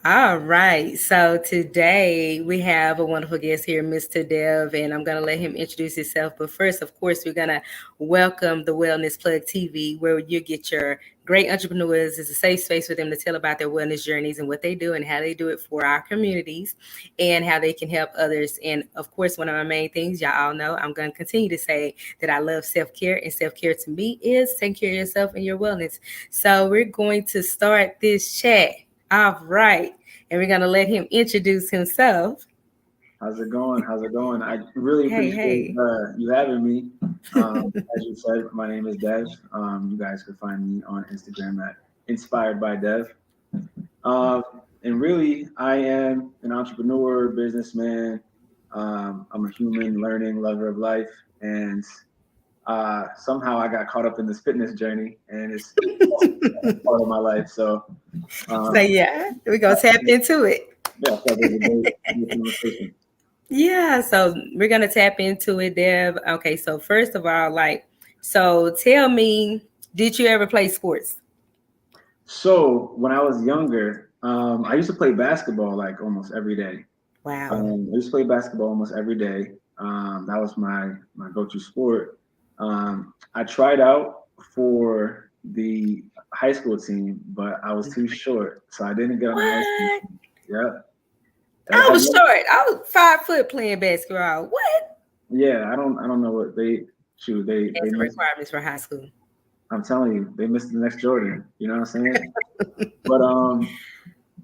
All right. So today we have a wonderful guest here, Mr. Dev, and I'm going to let him introduce himself. But first, of course, we're going to welcome the Wellness Plug TV, where you get your great entrepreneurs. It's a safe space for them to tell about their wellness journeys and what they do and how they do it for our communities and how they can help others. And of course, one of my main things, y'all all know, I'm going to continue to say that I love self-care, and self-care to me is taking care of yourself and your wellness. So we're going to start this chat. All right. And we're going to let him introduce himself. How's it going? How's it going? I really Hey, appreciate hey. you having me. As you said, my name is Dev. You guys can find me on Instagram at Inspired by Dev. Um, and really, I am an entrepreneur, businessman. I'm a human, learning, lover of life, and somehow I got caught up in this fitness journey, and it's part of my life. So, So, um, yeah, we're going to I tap into it. yeah, I thought it was a great conversation. Yeah, so we're going to tap into it, Deb. Okay, so first of all, so tell me, did you ever play sports? So when I was younger, I used to play basketball like almost every day. Wow. I used to play basketball almost every day. That was my go-to sport. I tried out for the high school team, but I was too short, so I didn't get on the high school What? team. Yeah, I have was you? short. I was 5 foot playing basketball. What? Yeah. I don't know what they shoot. They That's the missed. requirements for high school. I'm telling you, they missed the next Jordan. You know what I'm saying? But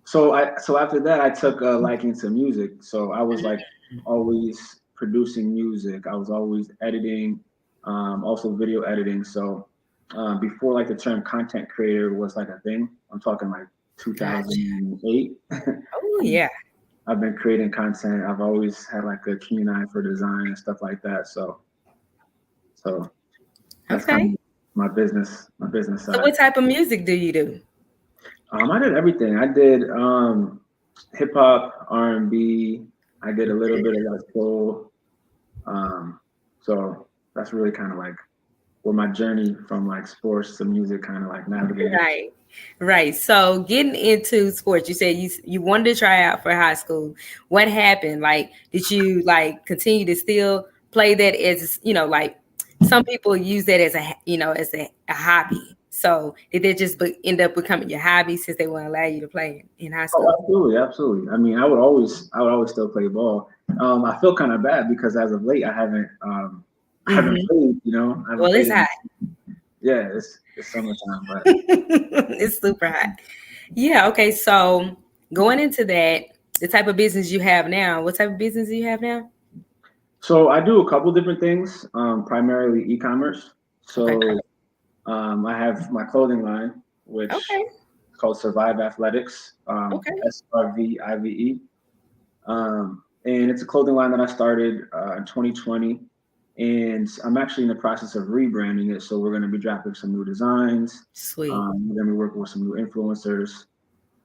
so after that, I took a liking to music. So I was like always producing music. I was always editing, also video editing. So before like the term content creator was like a thing, I'm talking like Gotcha. 2008. Oh, yeah. I've been creating content. I've always had like a keen eye for design and stuff like that. So that's kind Okay. of my business So, side. what type of music do you do? I did everything. I did hip hop, R&B. I did a little bit of like soul. Um, so that's really kind of like where my journey from like sports to music kind of like navigated. Right. Right. So getting into sports, you said you wanted to try out for high school. What happened? Like, did you like continue to still play that as, like some people use that as a hobby. So did it just end up becoming your hobby since they won't allow you to play in high Oh, school? absolutely, absolutely. I mean, I would always still play ball. I feel kind of bad because as of late, I haven't Hmm. played. I haven't Well, played it's in. hot. Yeah, it's summertime, but It's super hot. Yeah. Okay. So going into that, the type of business you have now, what type of business do you have now? so I do a couple different things, primarily e-commerce. Okay. So I have my clothing line, which Okay. is called Survive Athletics, Okay. SRVIVE. And it's a clothing line that I started in 2020. And I'm actually in the process of rebranding it. So we're going to be dropping some new designs. Sweet. We're going to be working with some new influencers.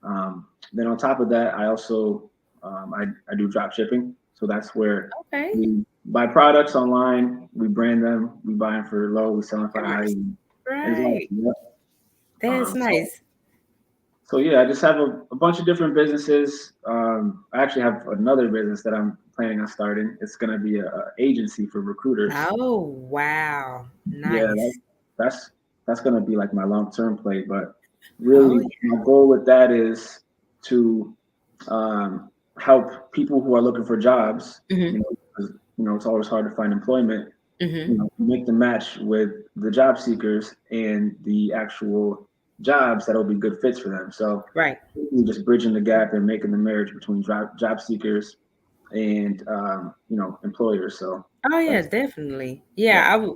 Then on top of that, I also I do drop shipping. So that's where Okay. we buy products online, we brand them, we buy them for low, we sell them for high. Commerce. Exactly. Right. Yep. That's So nice. yeah, I just have a bunch of different businesses. I actually have another business that I'm planning on starting. It's going to be a agency for recruiters. Oh, wow. Yeah, Nice. that's going to be like my long term play. But Oh, really, my goal with that is to help people who are looking for jobs. yeah. Hmm. 'Cause, it's always hard to find employment. Hmm. Make the match with the job seekers and the actual jobs that'll be good fits for them. So Right. just bridging the gap and making the marriage between job seekers and employers. So Oh yeah, that's definitely. yeah, Yeah,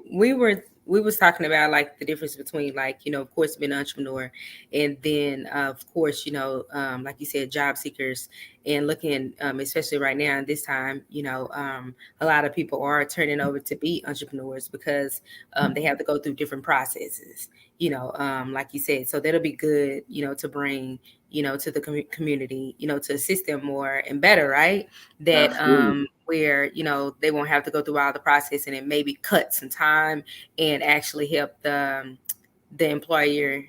we was talking about like the difference between like of course being an entrepreneur, and then of course like you said, job seekers, and looking especially right now in this time, a lot of people are turning over to be entrepreneurs because they have to go through different processes. Like you said, so that'll be good. To bring to the community, to assist them more and better, right? That absolutely. where they won't have to go through all the process, and it maybe cut some time and actually help the employer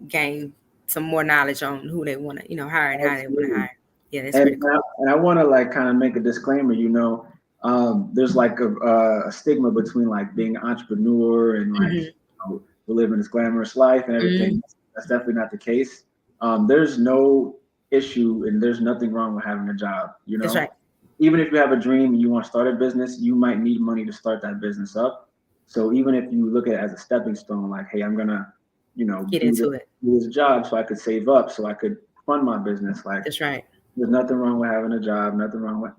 gain some more knowledge on who they want to, hire and how they want to Absolutely. hire. Yeah, that's And pretty cool. I want to like kind of make a disclaimer. There's like a stigma between like being an entrepreneur and like Hmm. we're living this glamorous life and Hmm. everything. That's definitely not the case. There's no issue and there's nothing wrong with having a job. That's right. Even if you have a dream and you want to start a business, you might need money to start that business up. So even if you look at it as a stepping stone, like, hey, I'm gonna, Get do this, into it. do this job so I could save up, so I could fund my business. Like, That's right. there's nothing wrong with having a job, nothing wrong with,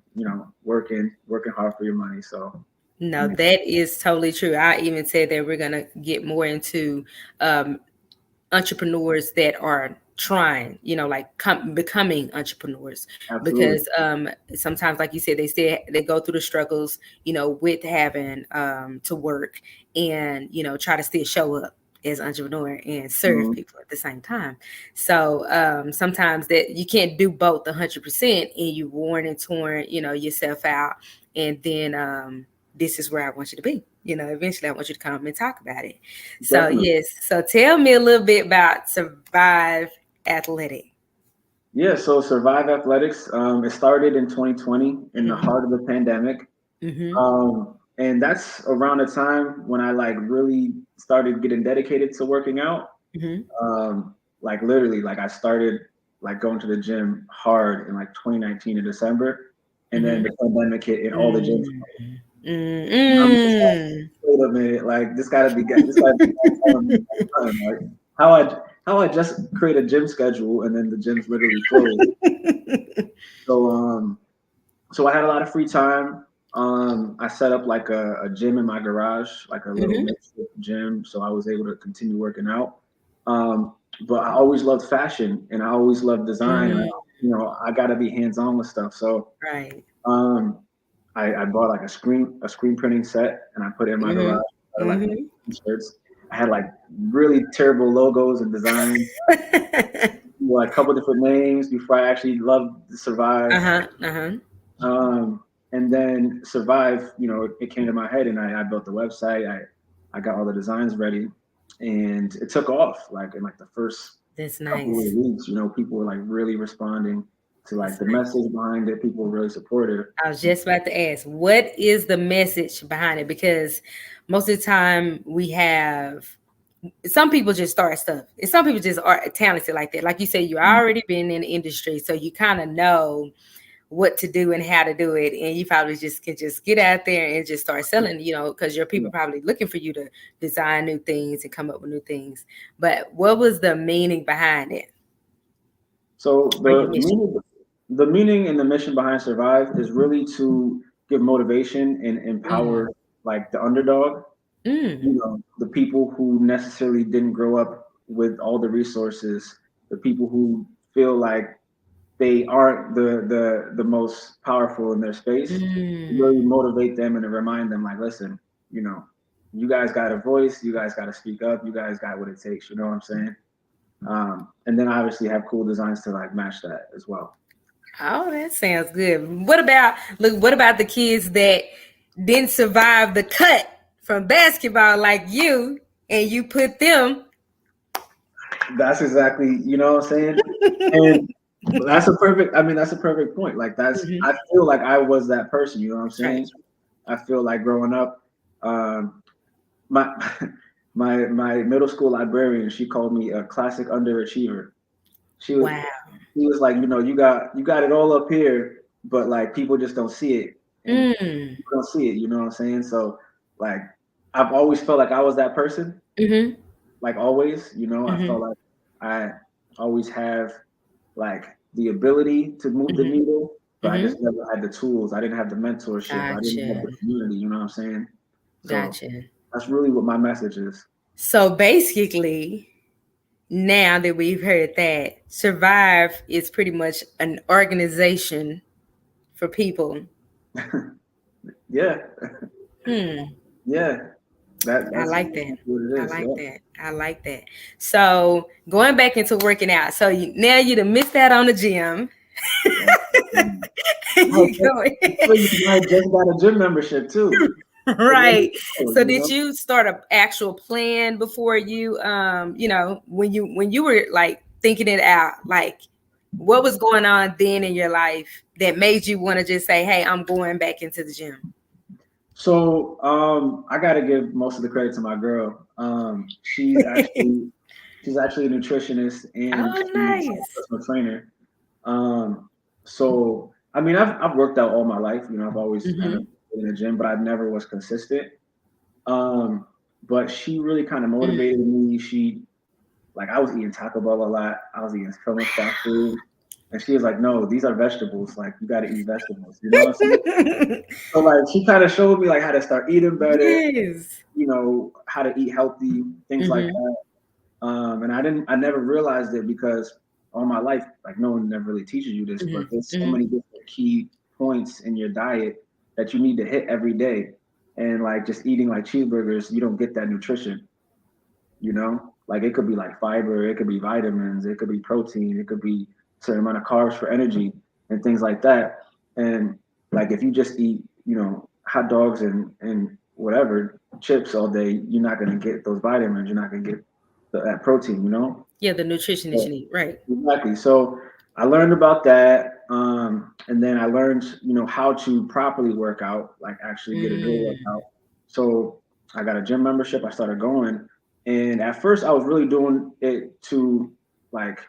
working hard for your money. So, I No, mean, that is totally true. I even said that we're gonna get more into um, entrepreneurs that are trying, like becoming entrepreneurs, absolutely. because sometimes, like you said, they go through the struggles, with having to work and try to still show up as entrepreneur and serve Mhm. people at the same time. So sometimes that you can't do both 100%, and you worn and torn, yourself out, and then this is where I want you to be. Eventually I want you to come and talk about it. So Definitely. yes, so tell me a little bit about Survive Athletic. Yeah. So Survive Athletics, it started in 2020 in the Mm-hmm. heart of the pandemic. Mm-hmm. And that's around the time when I like really started getting dedicated to working out. Mm-hmm. Like literally, like I started like going to the gym hard in like 2019 in December, and then Mm-hmm. the pandemic hit and all the gyms. Mm-hmm. I'm just like, Mm-hmm. wait a minute, like this gotta be telling me something, like how I just create a gym schedule and then the gyms literally closed. So so I had a lot of free time. I set up like a gym in my garage, like a little Mm-hmm. makeshift gym, so I was able to continue working out. Um, but I always loved fashion and I always loved design, and Mm. I got to be hands on with stuff. So Right. um, I bought like a screen printing set and I put it in my Mm-hmm. garage. Started like Mm-hmm. t-shirts. I had like really terrible logos and designs, like a couple different names before I actually loved to Survive. Uh-huh. Uh-huh. And then Survive, it came to my head and I built the website. I got all the designs ready and it took off like in like the first That's couple of nice. weeks, people were like really responding to like That's the nice. message behind it. People were really supportive. I was just about to ask, what is the message behind it? Because most of the time we have some people just start stuff, and some people just are talented like that. Like you said, you already been in the industry, so you kind of know what to do and how to do it, and you probably just can just get out there and just start selling. Because your people Yeah. probably looking for you to design new things and come up with new things. But what was the meaning behind it, So or your mission? the meaning and the mission behind Survive is really to give motivation and Mm, empower like the underdog, mm, the people who necessarily didn't grow up with all the resources, the people who feel like they aren't the most powerful in their space, really mm. motivate them and to remind them like, listen, you know, you guys got a voice, you guys got to speak up, you guys got what it takes. You know what I'm saying? And then obviously have cool designs to like match that as well. Oh, that sounds good. What about the kids that didn't survive the cut from basketball like you, and you put them? That's exactly, you know what I'm saying? And that's a perfect point. Like Mhm. I feel like I was that person, you know what I'm That's right. saying? I feel like growing up, um, my my middle school librarian, she called me a classic underachiever. She was Wow. she was like, you got it all up here, but like people just don't see it, and Mm. people don't see it. You know what I'm saying? So like, I've always felt like I was that person. Mhm. Like always, I Mhm. felt like I always have like the ability to move the Mhm. needle, but I just Mhm. never had the tools. I didn't have the mentorship. I didn't have Gotcha. the community. You know what I'm saying? So Gotcha. that's really what my message is. So basically, now that we've heard that, Survive is pretty much an organization for people. Yeah, Hmm. yeah. I That's like that. what it I is. like that. I like that. So going back into working out. So now you done missed out on the gym. Yeah. Oh, You go I just got a gym membership too. right. So You did know? you start an actual plan before you when you were like thinking it out, like what was going on then in your life that made you want to just say, "Hey, I'm going back into the gym"? So I gotta give most of the credit to my girl. She's actually a nutritionist and Oh, she's a nice. personal trainer. Um, so I mean, I've worked out all my life. You know, I've always kind of Hmm. been in the gym, but I never was consistent. Um, but she really kind of motivated me. She like I was eating Taco Bell a lot. I was eating so much fast food, and she was like, "No, these are vegetables. Like you got to eat vegetables." You know what I'm saying? So like she kind of showed me like how to start eating better. Yes. You know how to eat healthy, things like Hmm. that. And I never realized it because all my life, like no one never really teaches you this, but Hmm. there's so Hmm. many different key points in your diet that you need to hit every day. And like just eating like cheeseburgers, you don't get that nutrition, you know? Like it could be like fiber, it could be vitamins, it could be protein, it could be a certain amount of carbs for energy and things like that. And like if you just eat, you know, hot dogs and whatever chips all day, you're not gonna get those vitamins, you're not gonna get that protein, you know? Yeah, the nutrition that So, you need, right? exactly. So I learned about that. And then I learned, you know, how to properly work out, like actually get a good Mm-hmm. workout. So I got a gym membership. I started going. And at first I was really doing it to like,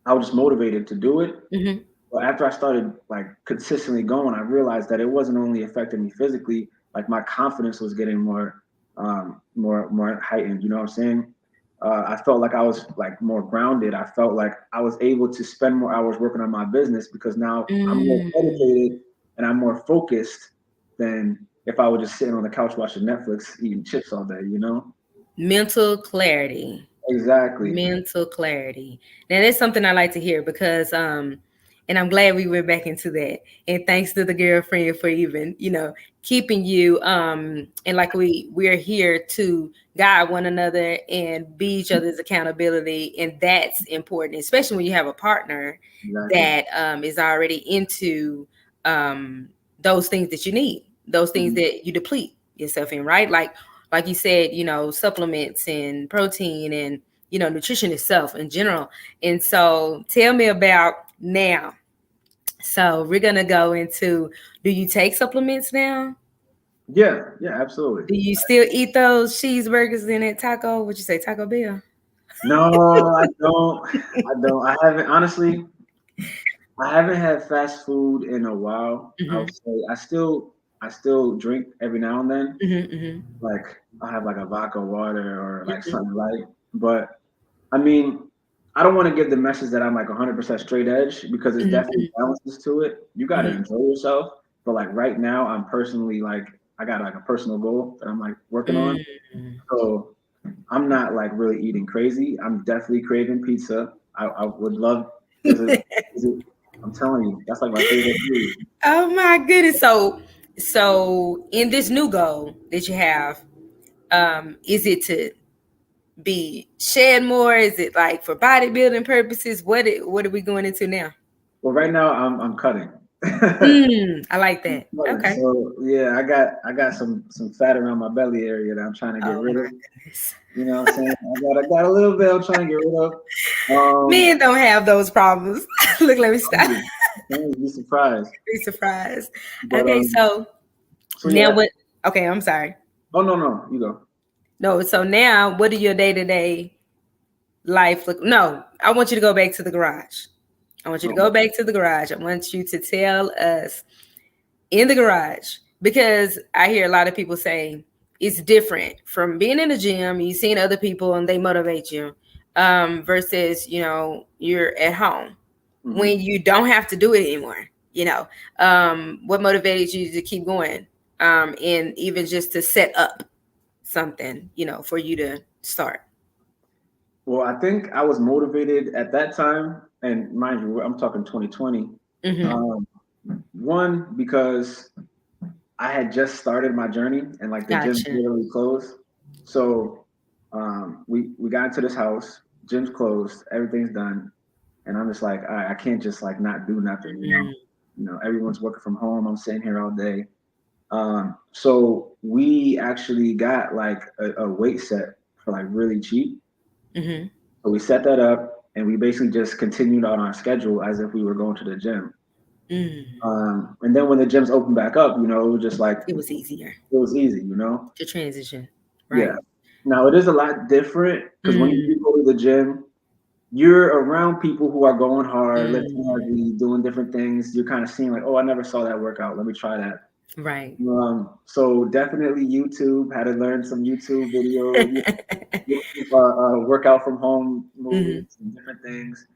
I was just motivated to do it. Mm-hmm. But after I started like consistently going, I realized that it wasn't only affecting me physically, like my confidence was getting more heightened. You know what I'm saying? I felt like I was like more grounded. I felt like I was able to spend more hours working on my business because now I'm more Mm. dedicated and I'm more focused than if I was just sitting on the couch watching Netflix eating chips all day. You know? Mental clarity. Exactly. Mental clarity. Now that's something I like to hear because and I'm glad we went back into that. And thanks to the girlfriend for even, keeping you and like we're here to guide one another and be each other's accountability. And that's important, especially when you have a partner Exactly. that is already into um those things that you need, those things Mhm. that you deplete yourself in, right? Like you said, supplements and protein and nutrition itself in general. And so tell me about now. So we're gonna go into, do you take supplements now? Yeah. Yeah. Absolutely. Do you still eat those cheeseburgers in that taco? What you say, Taco Bell? No, I don't. I don't. I haven't honestly. I haven't had fast food in a while. I Hmm. would say I still drink every now and then. Hmm. Hmm. Like I have like a vodka water or like Hmm. something light. But I mean, I don't want to give the message that I'm like 100% straight edge because there's definitely Hmm. balances to it. You got to Hmm. enjoy yourself. But like right now, I'm personally like I got like a personal goal that I'm like working on. Hmm. So I'm not like really eating crazy. I'm definitely craving pizza. I would love because I'm telling you, that's like my favorite food. Oh my goodness. So in this new goal that you have, is it to be shed more? Is it like for bodybuilding purposes? What are we going into now? Well, right now I'm cutting. I like I'm that. cutting. Okay. So yeah, I got some fat around my belly area that I'm trying to get Oh rid my of. goodness. You know what I'm saying? I got a little bit I'm trying to get rid of. Um, Men don't have those problems. Look, let me stop. don't be surprised. Be surprised. But Okay, so so now yeah. what? Okay, I'm sorry. Oh no, you go. No, so now what do your day to day life look? No, I want you to go back to the garage. I want you to Okay. go back to the garage. I want you to tell us in the garage, because I hear a lot of people say it's different from being in the gym. You've seen other people and they motivate you, versus you're at home Hmm. when you don't have to do it anymore. What motivated you to keep going, and even just to set up something for you to start. Well, I think I was motivated at that time, and mind you, I'm talking 2020. Mm-hmm. Um, one because I had just started my journey, and like the gym Gotcha. literally closed. So we got into this house, gym's closed, everything's done, and I'm just like, I can't just like not do nothing, you know. Mm-hmm. You know, everyone's working from home. I'm sitting here all day. So we actually got like a weight set for like really cheap. Mm-hmm. So we set that up, and we basically just continued on our schedule as if we were going to the gym. Mm. And then when the gyms opened back up, it was just like It was easier it was easy. to transition, Yeah. right? Now it is a lot different because when you do Mm. go to the gym, you're around people who are going hard, lifting Mm. heavy, doing different things. You're kind of seeing like, oh, I never saw that workout. Let me try that. Right. So definitely YouTube. Had to learn some YouTube videos, workout from home Hmm. moves and different things.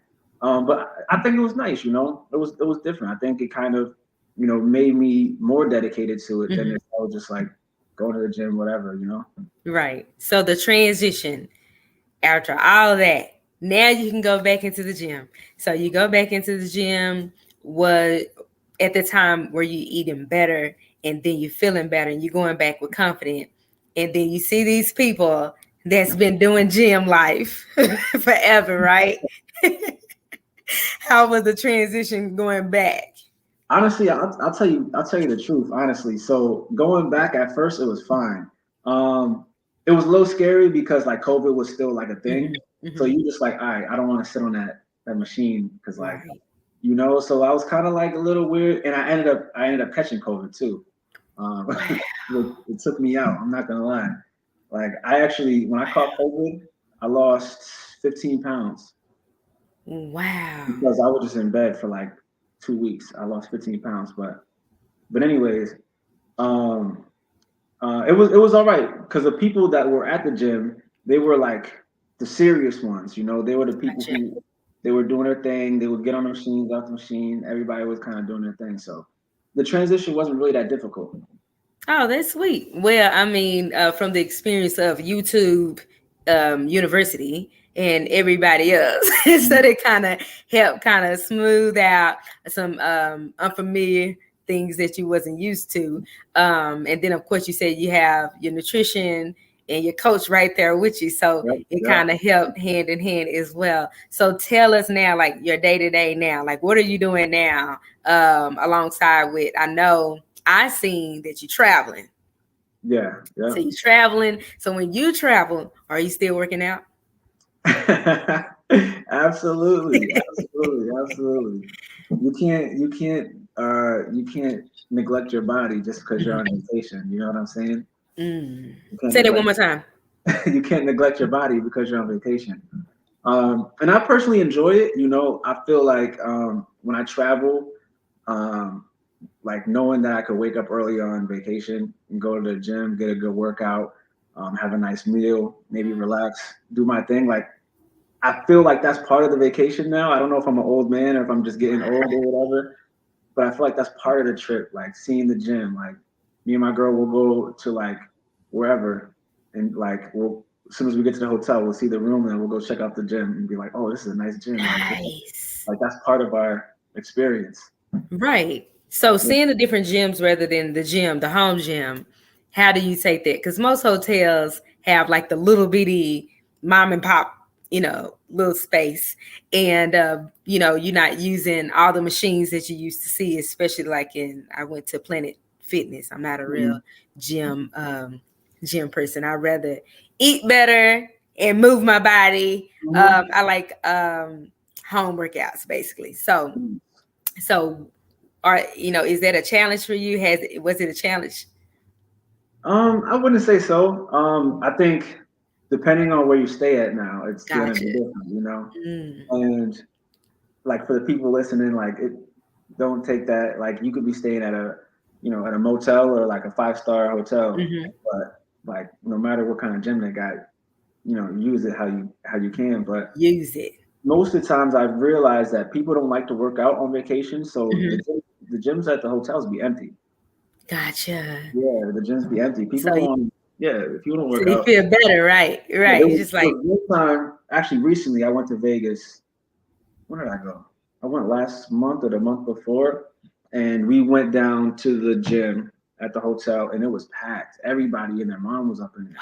But I think it was nice. It was different. I think it kind of made me more dedicated to it than Hmm. if I was just like going to the gym, whatever. Right. So the transition after all that, now you can go back into the gym. So you go back into the gym. Was at the time were you eating better, and then you feeling better, and you're going back with confidence, and then you see these people that's been doing gym life forever, right? How was the transition going back? Honestly, I'll tell you the truth. Honestly, so going back at first, it was fine. It was a little scary because like COVID was still like a thing. Hmm. So Hmm. you just like, all right, I don't want to sit on that machine because like, Right. so I was kind of like a little weird, and I ended up catching COVID too. Um, Wow. it took me out. I'm not gonna lie. Like I actually, when I caught COVID, I lost 15 pounds Wow. because I was just in bed for like 2 weeks. I lost 15 pounds, but anyways, um, it was all right because the people that were at the gym, they were like the serious ones. They were the people Gotcha. who they were doing their thing. They would get on the machines, off the machine. Everybody was kind of doing their thing. So the transition wasn't really that difficult. Oh, that's sweet. Well, I mean, from the experience of YouTube University and everybody else, so they kind of help kind of smooth out some unfamiliar things that you wasn't used to. And then, of course, you said you have your nutrition and your coach right there with you, so Yep, it yep. kind of helped hand in hand as well. So tell us now, like your day to day now, like what are you doing now alongside with? I know I seen that you're traveling. Yeah, So yep. you traveling. So when you travel, are you still working out? Absolutely, absolutely, absolutely. You can't neglect your body just because you're Mhm. on vacation. You know what I'm saying? Mm. You can't Say that one neglect more time. you can't neglect your body because you're on vacation. And I personally enjoy it. I feel like when I travel, um, like knowing that I could wake up early on vacation and go to the gym, get a good workout, have a nice meal, maybe relax, do my thing. Like I feel like that's part of the vacation now. I don't know if I'm an old man or if I'm just getting old or whatever, but I feel like that's part of the trip. Like seeing the gym. Like me and my girl will go to like wherever, and like we'll as soon as we get to the hotel, we'll see the room and we'll go check out the gym and be like, oh, this is a nice gym. Nice. Like that's part of our experience. Right. So Yeah. seeing the different gyms rather than the gym, the home gym, how do you take that? Because most hotels have like the little bitty mom and pop, little space. And you're not using all the machines that you used to see, especially like I went to Planet Fitness. I'm not a real Mhm. gym person. I'd rather eat better and move my body. Mhm. I like home workouts basically. So or is that a challenge for you? Was it a challenge? I wouldn't say so. I think depending on where you stay at now, it's gonna be Gotcha. different. Mm. And like for the people listening, like it don't take that like you could be staying at a motel or like a 5-star hotel, Hmm. but like no matter what kind of gym they got, use it how you can. But Use it. most of the times I've realized that people don't like to work out on vacation, so Hmm. the gyms at the hotels be empty. Gotcha. Yeah, the gyms be empty. So People don't. Yeah, if you don't so work you out. feel better, right? Yeah, Right. there You was, just there like, was one time, actually, recently, I went to Vegas. When did I go? I went last month or the month before, and we went down to the gym at the hotel, and it was packed. Everybody and their mom was up in there.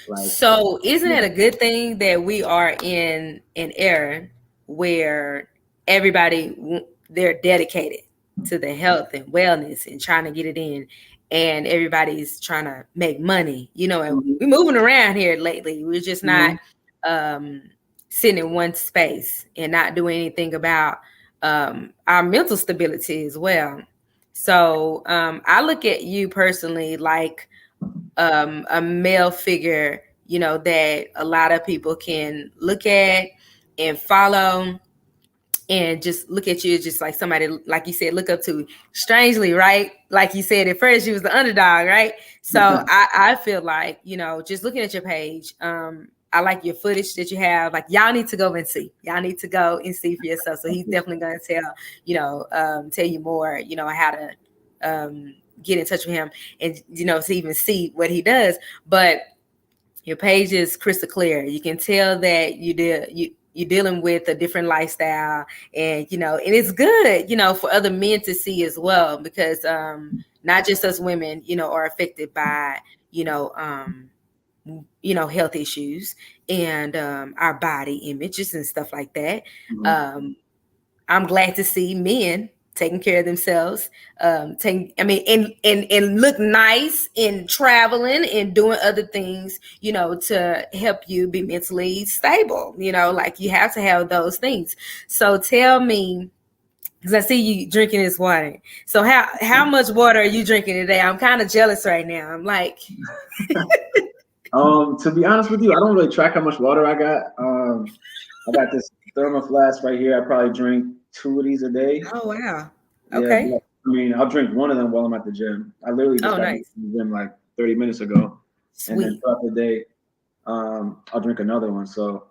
Like, so isn't yeah, it a good thing that we are in an era where they're dedicated to the health and wellness and trying to get it in, and everybody's trying to make money, and mhm, we're moving around here lately. We're just not mhm, um sitting in one space and not doing anything about our mental stability as well. So I look at you personally like a male figure, you know, that a lot of people can look at and follow and just look at you just like somebody, like you said, look up to. Strangely, right? Like you said, at first you was the underdog, right? So I feel like, you know, just looking at your page, I like your footage that you have. Like y'all need to go and see. Y'all need to go and see for yourself. So he's definitely gonna tell, you know, tell you more, you know, how to get in touch with him and, you know, to even see what he does. But your page is crystal clear. You can tell that you're dealing with a different lifestyle, and you know, and it's good, you know, for other men to see as well, because not just us women, you know, are affected by, you know, health issues and our body images and stuff like that. Mhm. Um, I'm glad to see men taking care of themselves, and look nice in traveling and doing other things, you know, to help you be mentally stable. You know, like you have to have those things. So tell me, because I see you drinking this water. So how much water are you drinking today? I'm kind of jealous right now. I'm like, To be honest with you, I don't really track how much water I got. I got this thermal flask right here. I probably drink two of these a day. oh wow, Yeah, okay, but, I mean, I'll drink one of them while I'm at the gym. I literally just oh got from nice, the gym like 30 minutes ago, and then sweet. throughout the day, I'll drink another one. So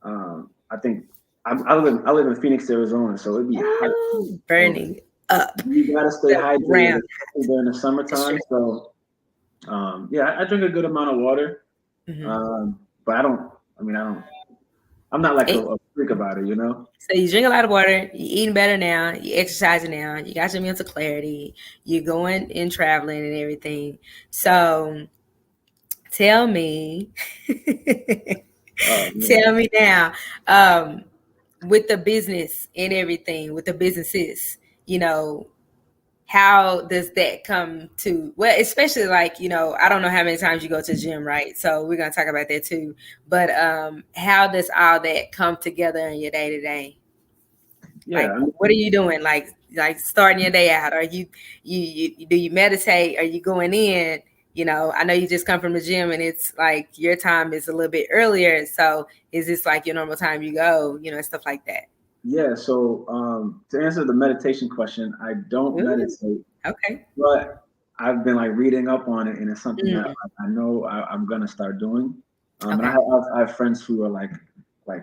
I think I live in Phoenix, Arizona, so it'd be hot. Ooh, So burning up you gotta stay the hydrated, ground. especially during the That's summertime. true. So yeah, I drink a good amount of water, Hmm. but I don't. I mean, I don't. I'm not like And a freak about it, you know. so you drink a lot of water, you eating better now, you exercising now, you got your mental clarity, you're going and traveling and everything. So tell me, Man. tell me now, um, with the business and everything, with the businesses, you know, how does that come to, well, especially like, you know, I don't know how many times you go to the gym, right? So we're gonna talk about that too. But how does all that come together in your day to day? Yeah, Like, what are you doing? Like starting your day out? Are you do you meditate? Are you going in? You know, I know you just come from the gym and it's like your time is a little bit earlier. So is this like your normal time you go, you know, and stuff like that? yeah. So to answer the meditation question, I don't Ooh, meditate, okay. but I've been like reading up on it, and it's something that Mm, I know I'm gonna start doing. And okay. I have friends who are like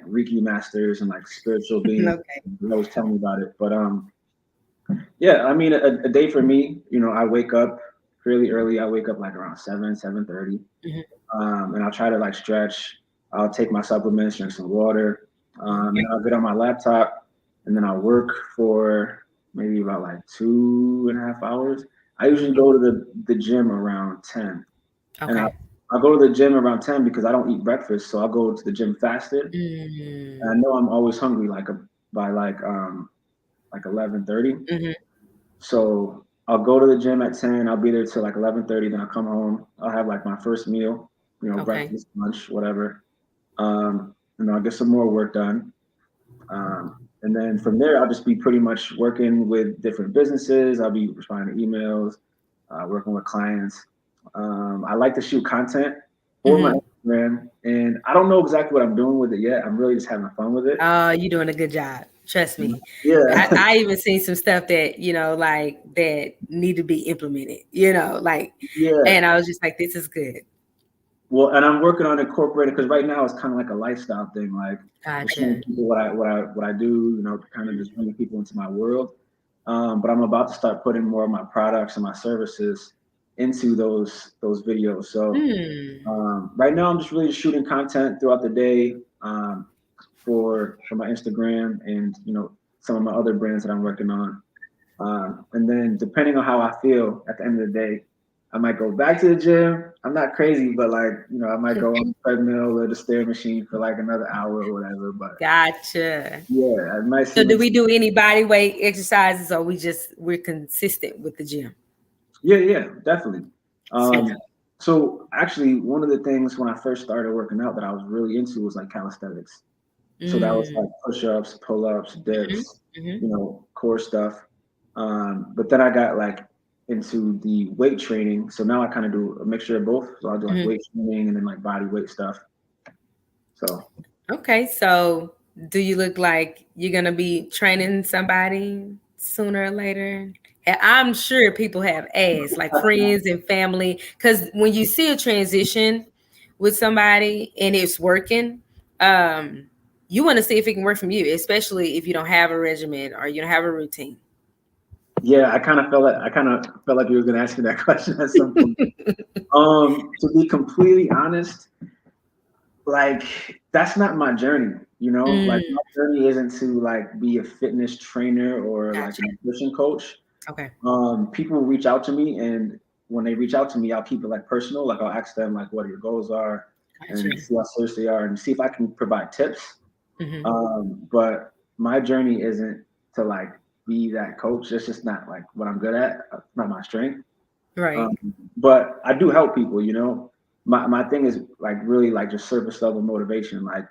Reiki masters and like spiritual beings. Okay. They always tell me about it. But yeah, I mean, a day for me, you know, I wake up fairly early. I wake up like around 7:30, Hmm. and I'll try to like stretch. I'll take my supplements, drink some water, and Okay. I'll get on my laptop, and then I'll work for maybe about like 2.5 hours. I usually go to the gym around 10, and Okay. I'll go to the gym around 10 because I don't eat breakfast, so I'll go to the gym fasted. And I Mm, know I'm always hungry by like 11:30. hmm. So I'll go to the gym at 10. I'll be there till like 11:30. Then I'll come home. I'll have like my first meal, you know, Okay. breakfast, lunch, whatever. And I'll get some more work done. And then from there, I'll just be pretty much working with different businesses. I'll be responding to emails, working with clients. I like to shoot content for my Hmm. Instagram, and I don't know exactly what I'm doing with it yet. I'm really just having fun with it. Oh, you're doing a good job. Trust me. Yeah, I even seen some stuff that, you know, like that need to be implemented, you know, like, yeah. and I was just like, this is good. Well, and I'm working on incorporating because right now it's kind of like a lifestyle thing, like just showing Gotcha. people what I do, you know, kind of just bringing people into my world. But I'm about to start putting more of my products and my services into those videos. So Hmm. right now I'm just really shooting content throughout the day for my Instagram and you know some of my other brands that I'm working on. And then depending on how I feel at the end of the day, I might go back to the gym. I'm not crazy, but like, you know, I might go on the treadmill or the stair machine for like another hour or whatever. But Gotcha. yeah, I might see So my, do we do any body weight exercises, or we're consistent with the gym? yeah, definitely. Okay. So actually one of the things when I first started working out that I was really into was like calisthenics. So that was Mm. like push-ups, pull-ups, Mhm. dips, Mhm. core stuff. But then I got like into the weight training. So now I kind of do a mixture of both. So I'll do like Mhm. weight training and then like body weight stuff. So Okay, so do you look like you're gonna be training somebody sooner or later? I'm sure people have asked, like friends and family, because when you see a transition with somebody and it's working, um, you want to see if it can work from you, especially if you don't have a regimen or you don't have a routine. yeah, I kind of felt like you were gonna ask me that question at some point. To be completely honest, like that's not my journey, like Mm, my journey isn't to like be a fitness trainer or like a gotcha. nutrition coach. Okay. People reach out to me, and when they reach out to me, I'll keep it like personal. Like I'll ask them like what your goals are and Gotcha. see how serious they are and see if I can provide tips. Hmm. But my journey isn't to like be that coach. It's just not like what I'm good at. Not my strength. Right. Um, but I do help people. My thing is like really like just surface level motivation. Like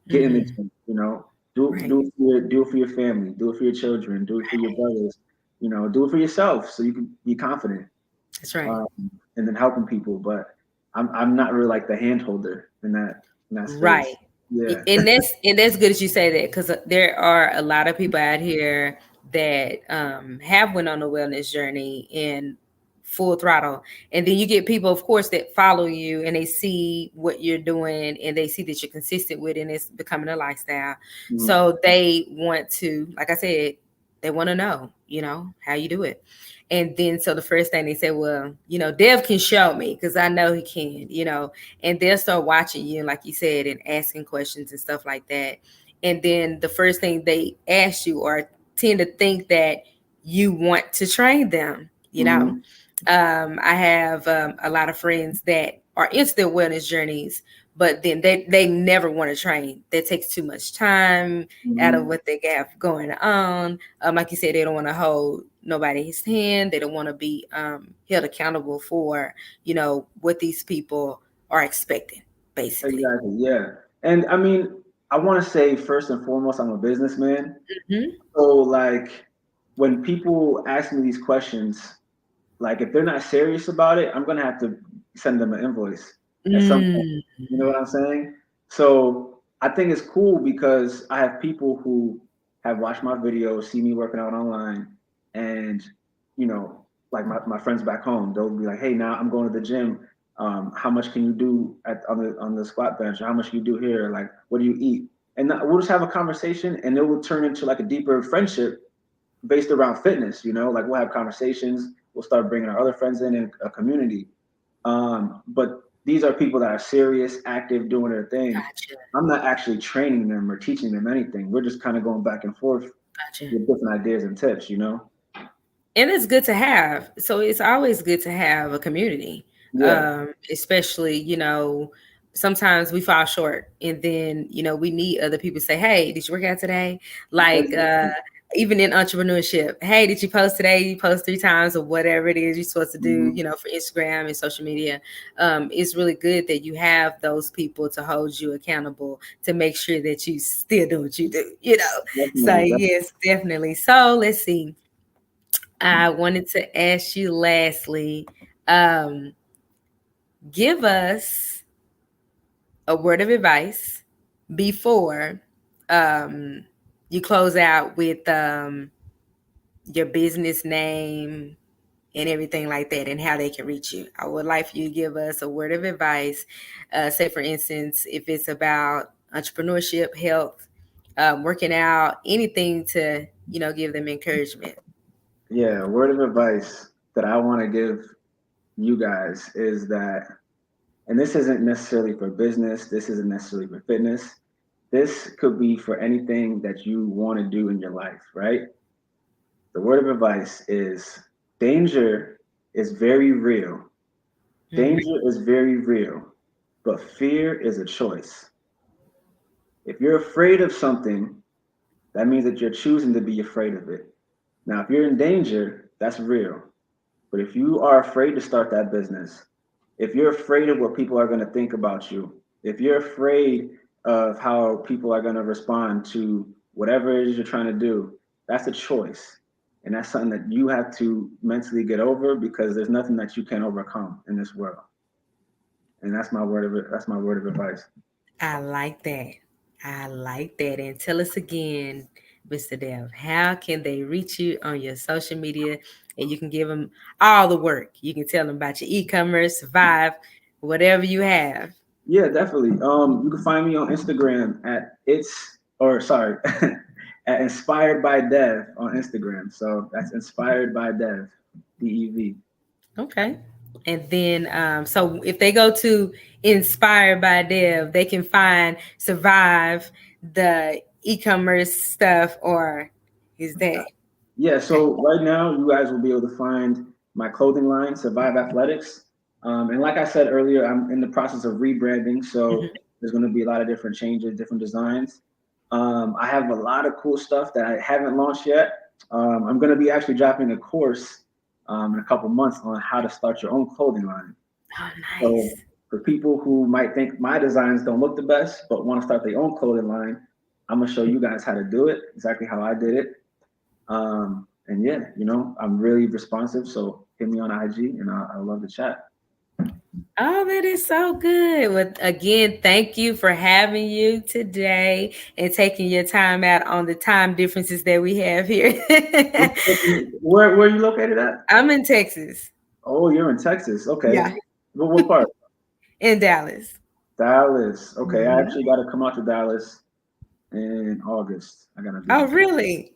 get in the Hmm. gym. Do Right. do it for your family. Do it for your children. Do it for your brothers. Do it for yourself so you can be confident. That's right. Um, and then helping people. But I'm not really like the hand holder in that Right. space. Yeah. And that's good as you say that, because there are a lot of people out here that have went on a wellness journey in full throttle, and then you get people, of course, that follow you and they see what you're doing and they see that you're consistent with it and it's becoming a lifestyle. Mhm. So they want to, like I said, they want to know, how you do it. And then so the first thing they say, well, Dev can show me because I know he can, and they'll start watching you, like you said, and asking questions and stuff like that. And then the first thing they ask you or tend to think that you want to train them. Mhm. I have a lot of friends that are into their wellness journeys, but then they never want to train. That takes too much time out of Mhm. what they have going on. Like you said, they don't want to hold nobody's hand. They don't want to be held accountable for, what these people are expecting, basically. Exactly. Yeah. And I mean, I want to say first and foremost, I'm a businessman. Hmm. So like when people ask me these questions, like if they're not serious about it, I'm gonna have to send them an invoice at some point. Mm. You know what I'm saying? So I think it's cool because I have people who have watched my videos, see me working out online, and like my friends back home, they'll be like, "Hey, now I'm going to the gym. How much can you do on the squat bench? Or how much can you do here? Like, what do you eat?" And we'll just have a conversation, and it will turn into like a deeper friendship based around fitness. Like we'll have conversations. We'll start bringing our other friends in a community. But these are people that are serious, active, doing their thing. Gotcha. I'm not actually training them or teaching them anything. We're just kind of going back and forth Gotcha. with different ideas and tips. And it's good to have. So it's always good to have a community, Yeah, especially, sometimes we fall short and then, we need other people to say, hey, did you work out today? Like, even in entrepreneurship, hey, did you post today? You post 3 times or whatever it is you're supposed to do, mhm. for Instagram and social media. It's really good that you have those people to hold you accountable to make sure that you still do what you do. So, Definitely. yes, definitely. So, let's see. I wanted to ask you lastly, um, give us a word of advice before um, you close out with your business name and everything like that and how they can reach you. I would like for you to give us a word of advice. Say, for instance, if it's about entrepreneurship, health, working out, anything to, give them encouragement. Yeah, word of advice that I want to give you guys is that, and this isn't necessarily for business, this isn't necessarily for fitness. This could be for anything that you want to do in your life, right? The word of advice is danger is very real. Mm, Danger is very real, but fear is a choice. If you're afraid of something, that means that you're choosing to be afraid of it. Now, if you're in danger, that's real. But if you are afraid to start that business, if you're afraid of what people are going to think about you, if you're afraid of how people are going to respond to whatever it is you're trying to do. That's a choice. And that's something that you have to mentally get over because there's nothing that you can overcome in this world. And that's my word of it. That's my word of advice. I like that. I like that. And tell us again, Mr. Dev, how can they reach you on your social media? And you can give them all the work. You can tell them about your e-commerce, Survive, whatever you have. Yeah, definitely. You can find me on Instagram at at Inspired by Dev on Instagram. So that's Inspired by Dev, DEV. Okay. And then, so if they go to Inspired by Dev, they can find Survive, the e-commerce stuff, or is that Yeah, okay? so right now you guys will be able to find my clothing line, Survive Athletics. And like I said earlier, I'm in the process of rebranding, so Mhm. there's going to be a lot of different changes, different designs. I have a lot of cool stuff that I haven't launched yet. I'm going to be actually dropping a course in a couple months on how to start your own clothing line. Oh, So nice. for people who might think my designs don't look the best, but want to start their own clothing line, I'm gonna show you guys how to do it, exactly how I did it. And yeah, I'm really responsive. So hit me on IG and I love to chat. Oh, that is so good. Well, again, thank you for having you today and taking your time out on the time differences that we have here. Where are you located at? I'm in Texas. Oh, you're in Texas. Okay. Yeah, What part? in Dallas. Dallas. Okay. I Mhm. actually got to come out to Dallas in August. I got to Oh, visit. really?